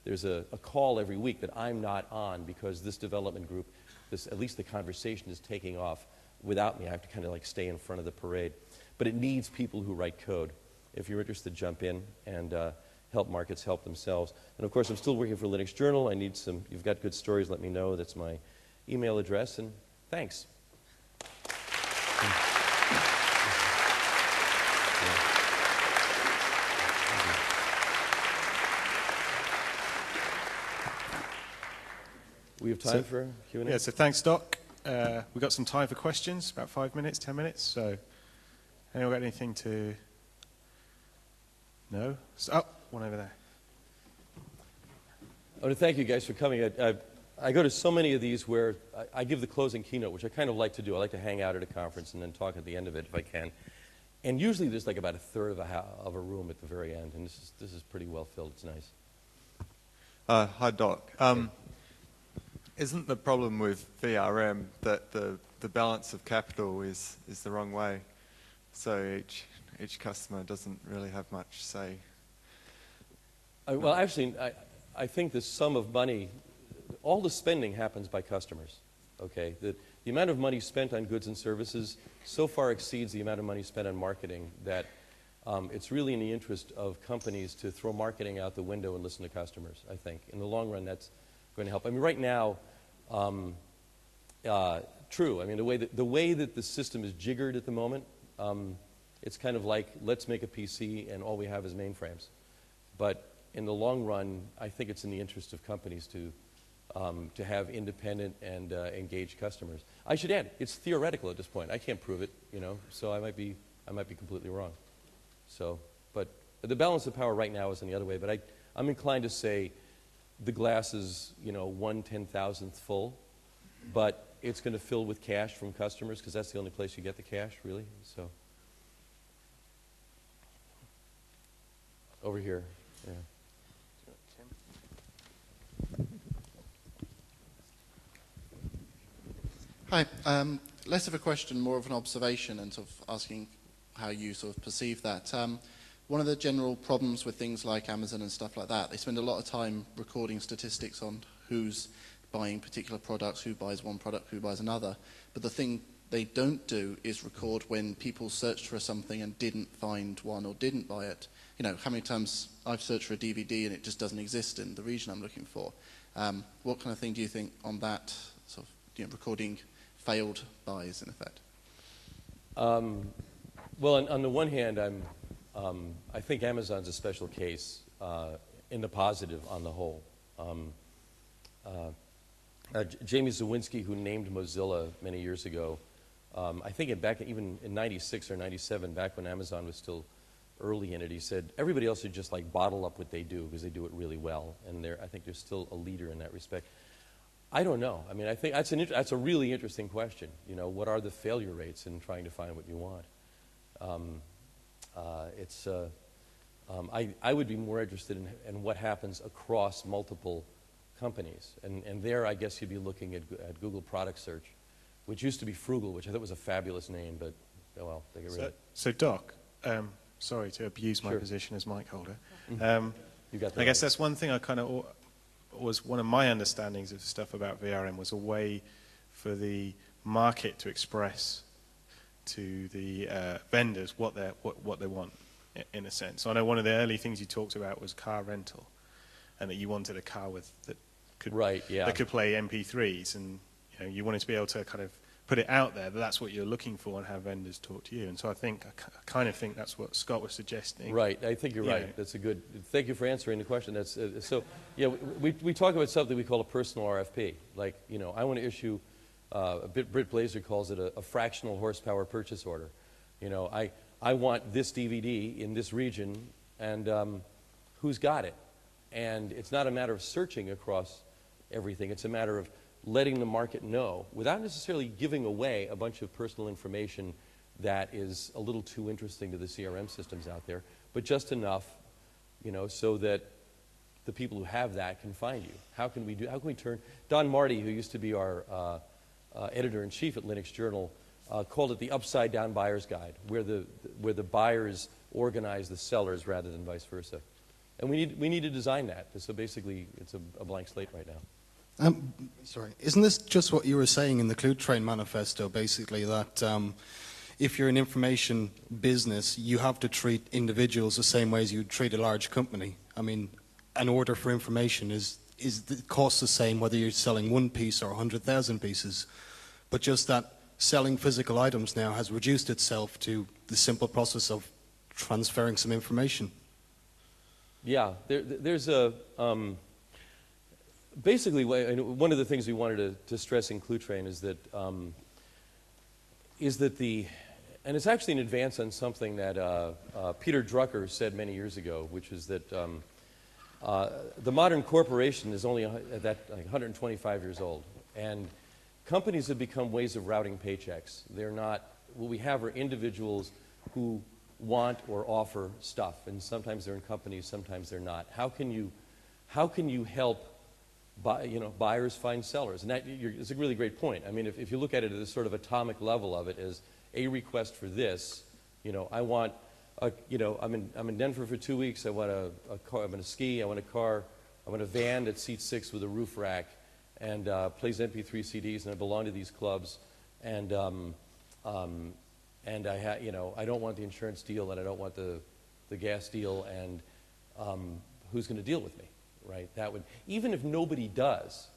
There's a call every week that I'm not on because this development group, at least the conversation is taking off without me. I have to kind of like stay in front of the parade. But it needs people who write code. If you're interested, jump in and help markets help themselves. And of course, I'm still working for Linux Journal. I need some, you've got good stories, let me know. That's my email address, and thanks. We have time for Q&A? Yeah, so thanks, Doc. We've got some time for questions, about 5 minutes, 10 minutes. So anyone got anything to No? Oh, one over there. I want to thank you guys for coming. I go to so many of these where I give the closing keynote, which I kind of like to do. I like to hang out at a conference and then talk at the end of it if I can. And usually there's like about a third of a room at the very end, and this is pretty well filled. It's nice. Hi, Doc. Isn't the problem with VRM that the balance of capital is the wrong way? So each customer doesn't really have much say. Well, actually, I think the sum of money, all the spending happens by customers. Okay, the amount of money spent on goods and services so far exceeds the amount of money spent on marketing that it's really in the interest of companies to throw marketing out the window and listen to customers. I think in the long run that's going to help. I mean, right now, true. I mean, the way that the system is jiggered at the moment, it's kind of like let's make a PC and all we have is mainframes. But in the long run, I think it's in the interest of companies to have independent and engaged customers. I should add, it's theoretical at this point. I can't prove it, so I might be completely wrong. So, but the balance of power right now is in the other way. But I'm inclined to say the glass is 1/10,000th full, but it's going to fill with cash from customers because that's the only place you get the cash, really. So, over here, yeah. Hi. Less of a question, more of an observation, and sort of asking how you sort of perceive that. One of the general problems with things like Amazon and stuff like that, they spend a lot of time recording statistics on who's buying particular products, who buys one product, who buys another. But the thing they don't do is record when people searched for something and didn't find one or didn't buy it. How many times I've searched for a DVD and it just doesn't exist in the region I'm looking for. What kind of thing do you think on that sort of recording failed buys, in effect? Well, on the one hand, I think Amazon's a special case in the positive on the whole. Jamie Zawinski, who named Mozilla many years ago, I think back even in 96 or 97, back when Amazon was still early in it, he said everybody else should just like bottle up what they do because they do it really well, and I think they're still a leader in that respect. I don't know. I mean, I think that's a really interesting question. What are the failure rates in trying to find what you want? I would be more interested in what happens across multiple companies. And there, I guess you'd be looking at Google Product Search, which used to be Frugal, which I thought was a fabulous name, but, oh well, they get rid of it. So Doc, sorry to abuse my position as mic holder. You got that I guess right. that's one thing I kind of was one of my understandings of stuff about VRM was a way for the market to express to the vendors what they want, in a sense. So I know one of the early things you talked about was car rental, and that you wanted a car that could play MP3s, and you wanted to be able to kind of put it out there, that's what you're looking for, and have vendors talk to you. And so I kind of think that's what Scott was suggesting. Right, I think you're right. That's a good, thank you for answering the question. That's so, yeah, we talk about something we call a personal RFP. Like, I want to issue, Britt Blazer calls it a fractional horsepower purchase order. I want this DVD in this region, and who's got it? And it's not a matter of searching across everything. It's a matter of letting the market know without necessarily giving away a bunch of personal information that is a little too interesting to the CRM systems out there, but just enough, so that the people who have that can find you. How can we turn, Don Marty, who used to be our editor-in-chief at Linux Journal, called it the upside-down buyer's guide, where the buyers organize the sellers rather than vice versa. And we need to design that. So basically, it's a blank slate right now. Sorry, isn't this just what you were saying in the Clue Train manifesto, basically, that if you're an information business, you have to treat individuals the same way as you'd treat a large company? I mean, an order for information is the cost the same whether you're selling one piece or 100,000 pieces, but just that selling physical items now has reduced itself to the simple process of transferring some information. Yeah, there's a... basically, one of the things we wanted to stress in Clue Train is that And it's actually an advance on something that Peter Drucker said many years ago, which is that the modern corporation is only 125 years old. And companies have become ways of routing paychecks. They're not, what we have are individuals who want or offer stuff. And sometimes they're in companies, sometimes they're not. How can you help buyers find sellers? And it's a really great point. I mean, if you look at it at this sort of atomic level of it as a request for this, I want I'm in Denver for 2 weeks. I want a car. I'm going to ski. I want a car. I want a van that seats 6 with a roof rack and plays MP3 CDs. And I belong to these clubs. And I don't want the insurance deal, and I don't want the gas deal. And who's going to deal with me, right? That would, even if nobody does,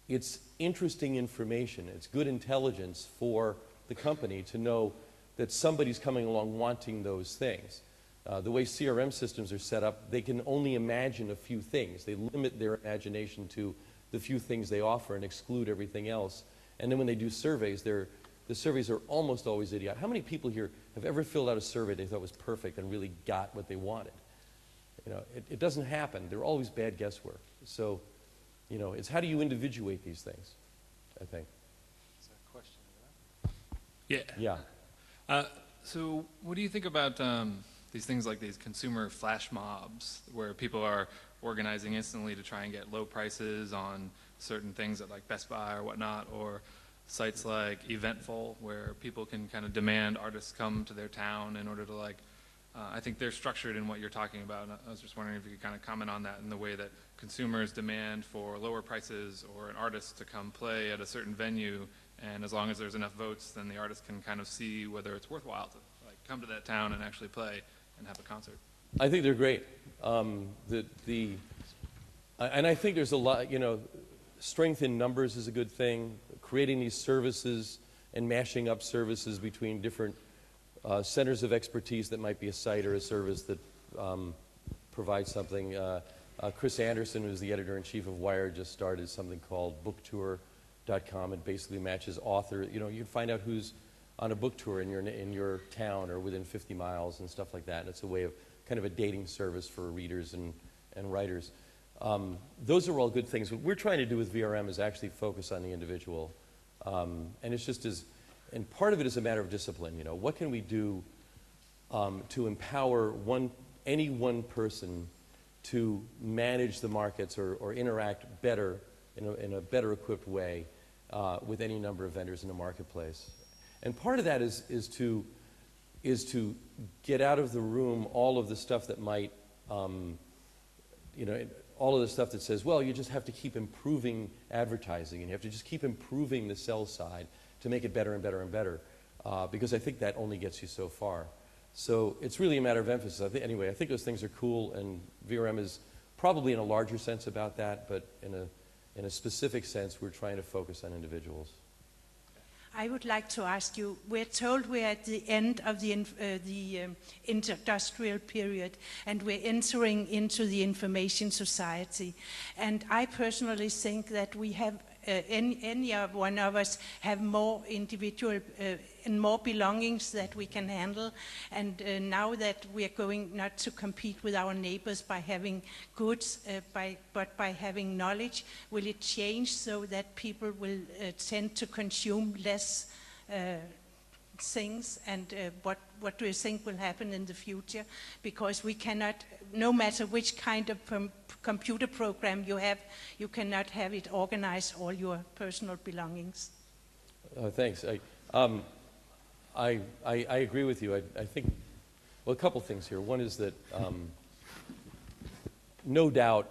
it's interesting information. It's good intelligence for the company to know that somebody's coming along wanting those things. The way CRM systems are set up, they can only imagine a few things. They limit their imagination to the few things they offer and exclude everything else. And then when they do surveys, the surveys are almost always idiotic. How many people here have ever filled out a survey they thought was perfect and really got what they wanted? It doesn't happen. They're always bad guesswork. So, it's how do you individuate these things, I think. Is there a question over Yeah. Yeah. So what do you think about these things like these consumer flash mobs where people are organizing instantly to try and get low prices on certain things at like Best Buy or whatnot, or sites like Eventful where people can kind of demand artists come to their town in order to I think they're structured in what you're talking about. And I was just wondering if you could kind of comment on that in the way that consumers demand for lower prices or an artist to come play at a certain venue, and as long as there's enough votes, then the artist can kind of see whether it's worthwhile to come to that town and actually play and have a concert. I think they're great. And I think there's a lot, strength in numbers is a good thing. Creating these services and mashing up services between different centers of expertise that might be a site or a service that provides something. Chris Anderson, who's the editor-in-chief of Wired, just started something called booktour.com. It basically matches author. You can find out who's on a book tour in your town or within 50 miles and stuff like that. And it's a way of kind of a dating service for readers and writers. Those are all good things. What we're trying to do with VRM is actually focus on the individual. And it's just and part of it is a matter of discipline. What can we do to empower any one person to manage the markets or interact better in a better equipped way with any number of vendors in the marketplace. And part of that is to get out of the room all of the stuff that might, all of the stuff that says, well, you just have to keep improving advertising and you have to just keep improving the sell side to make it better and better and better, because I think that only gets you so far. So it's really a matter of emphasis. I think those things are cool, and VRM is probably in a larger sense about that, but in a specific sense, we're trying to focus on individuals. I would like to ask you, we're told we're at the end of the industrial period, and we're entering into the information society. And I personally think that we have, one of us have more individual and more belongings that we can handle. And now that we are going not to compete with our neighbors by having goods, but by having knowledge, will it change so that people will tend to consume less things? And what do you think will happen in the future? Because we cannot, no matter which kind of computer program you have, you cannot have it organize all your personal belongings. Thanks. I agree with you. I think, well, a couple things here. One is that no doubt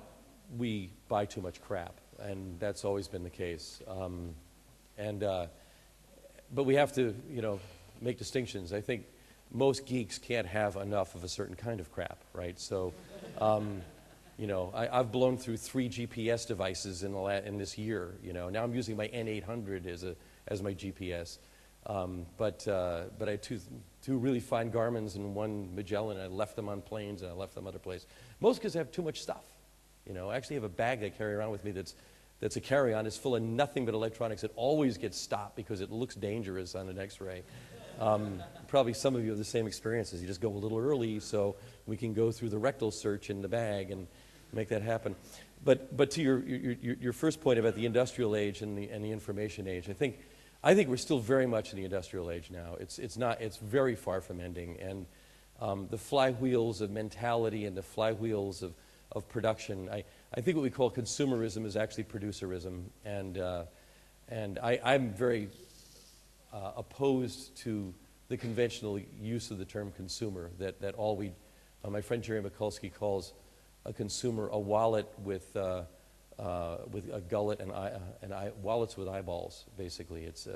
we buy too much crap, and that's always been the case. But we have to, make distinctions. I think most geeks can't have enough of a certain kind of crap, right? So, I've blown through 3 GPS devices in this year. Now I'm using my N800 as my GPS. But I had two really fine Garmins and one Magellan. I left them on planes and I left them other places. Most kids have too much stuff. I actually have a bag I carry around with me that's a carry-on. It's full of nothing but electronics. It always gets stopped because it looks dangerous on an X-ray. Probably some of you have the same experiences. You just go a little early so we can go through the rectal search in the bag and make that happen. But to your first point about the industrial age and the information age, I think we're still very much in the industrial age now. It's very far from ending, and the flywheels of mentality and the flywheels of production. I think what we call consumerism is actually producerism, and I'm very opposed to the conventional use of the term consumer. That all my friend Jerry Mikulski calls a consumer a wallet with a gullet and wallets with eyeballs. Basically, it's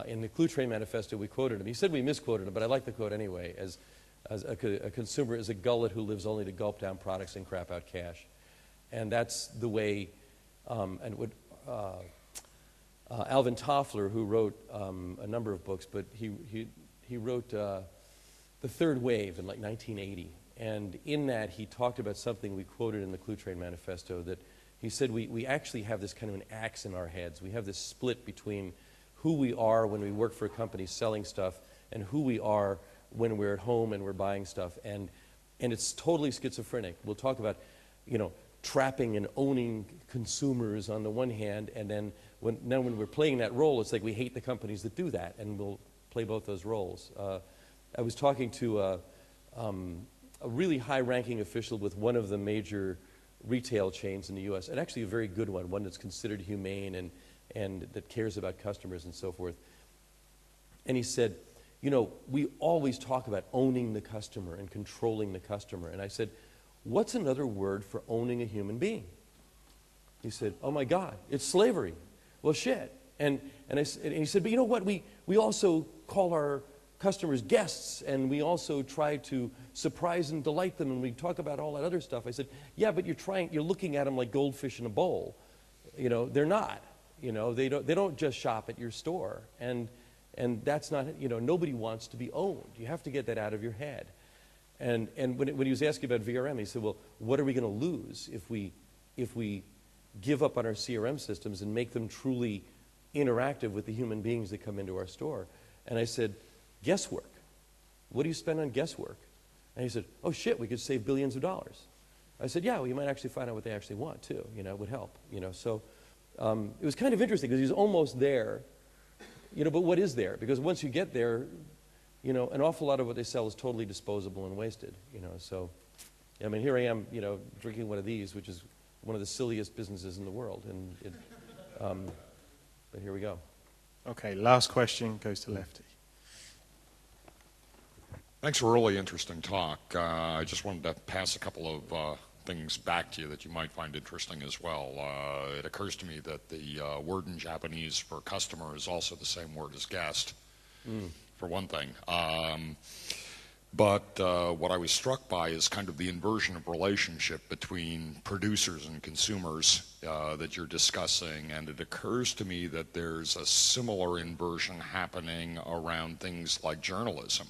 in the Clue Train Manifesto we quoted him. He said we misquoted him, but I like the quote anyway. As a consumer is a gullet who lives only to gulp down products and crap out cash, and that's the way. And what Alvin Toffler, who wrote a number of books, but he wrote The Third Wave in like 1980. And in that, he talked about something we quoted in the Clue Train Manifesto, that he said we actually have this kind of an axe in our heads. We have this split between who we are when we work for a company selling stuff and who we are when we're at home and we're buying stuff. And it's totally schizophrenic. We'll talk about, trapping and owning consumers on the one hand, and then when we're playing that role, it's like we hate the companies that do that, and we'll play both those roles. I was talking to a really high-ranking official with one of the major retail chains in the U.S., and actually a very good one that's considered humane and that cares about customers and so forth. And he said, we always talk about owning the customer and controlling the customer. And I said, what's another word for owning a human being? He said, oh my God, it's slavery. Well, shit. And he said, but you know what? We also call our customers guests, and we also try to surprise and delight them, and we talk about all that other stuff. I said, yeah, but you're looking at them like goldfish in a bowl. They're not. They don't just shop at your store, and that's not. Nobody wants to be owned. You have to get that out of your head. And when he was asking about VRM, he said, well, what are we going to lose if we give up on our CRM systems and make them truly interactive with the human beings that come into our store? And I said, guesswork. What do you spend on guesswork? And he said, oh shit, we could save billions of dollars. I said, yeah, well, you might actually find out what they actually want too. It would help. So it was kind of interesting because he's almost there. But what is there? Because once you get there, an awful lot of what they sell is totally disposable and wasted. So here I am, drinking one of these, which is one of the silliest businesses in the world. But here we go. Okay, last question goes to Lefty. Thanks for a really interesting talk. I just wanted to pass a couple of things back to you that you might find interesting as well. It occurs to me that the word in Japanese for customer is also the same word as guest, for one thing. But what I was struck by is kind of the inversion of relationship between producers and consumers that you're discussing, and it occurs to me that there's a similar inversion happening around things like journalism.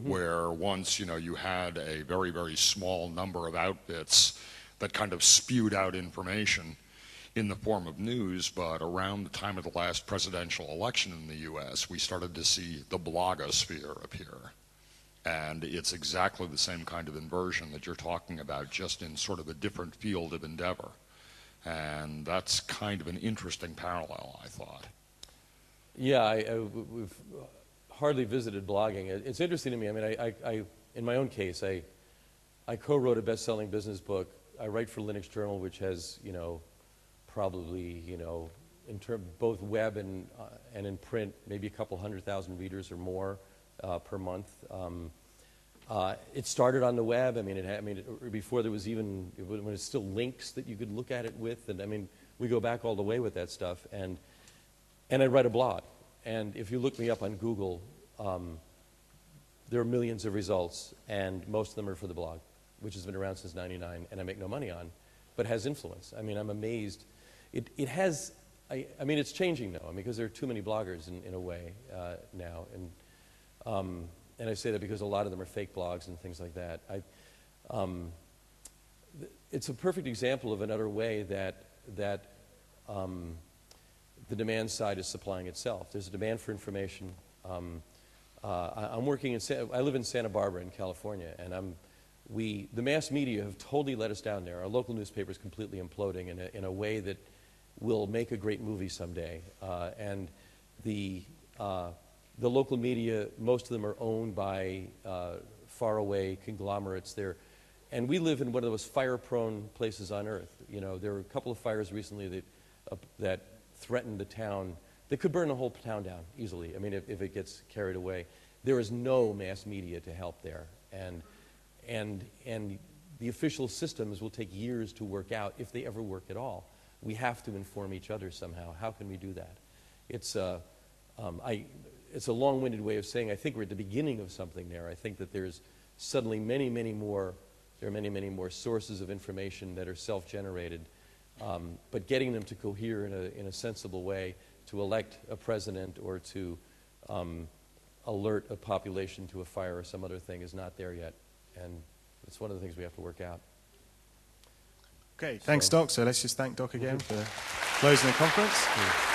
Where once, you had a very, very small number of outfits that kind of spewed out information in the form of news, but around the time of the last presidential election in the U.S., we started to see the blogosphere appear. And it's exactly the same kind of inversion that you're talking about, just in sort of a different field of endeavor. And that's kind of an interesting parallel, I thought. Yeah, we've hardly visited blogging. It's interesting to me. I in my own case, I co-wrote a best-selling business book. I write for Linux Journal, which has, probably, in both web and in print, maybe a couple 100,000 readers or more per month. It started on the web. Before there was even, when it's still links that you could look at it with, and we go back all the way with that stuff. And I write a blog. And if you look me up on Google, there are millions of results, and most of them are for the blog, which has been around since '99, and I make no money on, but has influence. I'm amazed. It has. It's changing though. Because there are too many bloggers in a way now, and I say that because a lot of them are fake blogs and things like that. It's a perfect example of another way that the demand side is supplying itself. There's a demand for information. I'm working in, I live in Santa Barbara in California, and the mass media have totally let us down there. Our local newspaper is completely imploding in a way that will make a great movie someday. And the local media, most of them are owned by faraway conglomerates there. And we live in one of the most fire-prone places on earth. You know, there were a couple of fires recently that threatened the town. They could burn the whole town down easily, I mean, if it gets carried away. There is no mass media to help there. And the official systems will take years to work out, if they ever work at all. We have to inform each other somehow. How can we do that? It's a long-winded way of saying I think we're at the beginning of something there. I think that there's suddenly many, many more sources of information that are self-generated, but getting them to cohere in a sensible way to elect a president or to alert a population to a fire or some other thing is not there yet. And it's one of the things we have to work out. Okay, thanks, Doc. So let's just thank Doc again for closing the conference.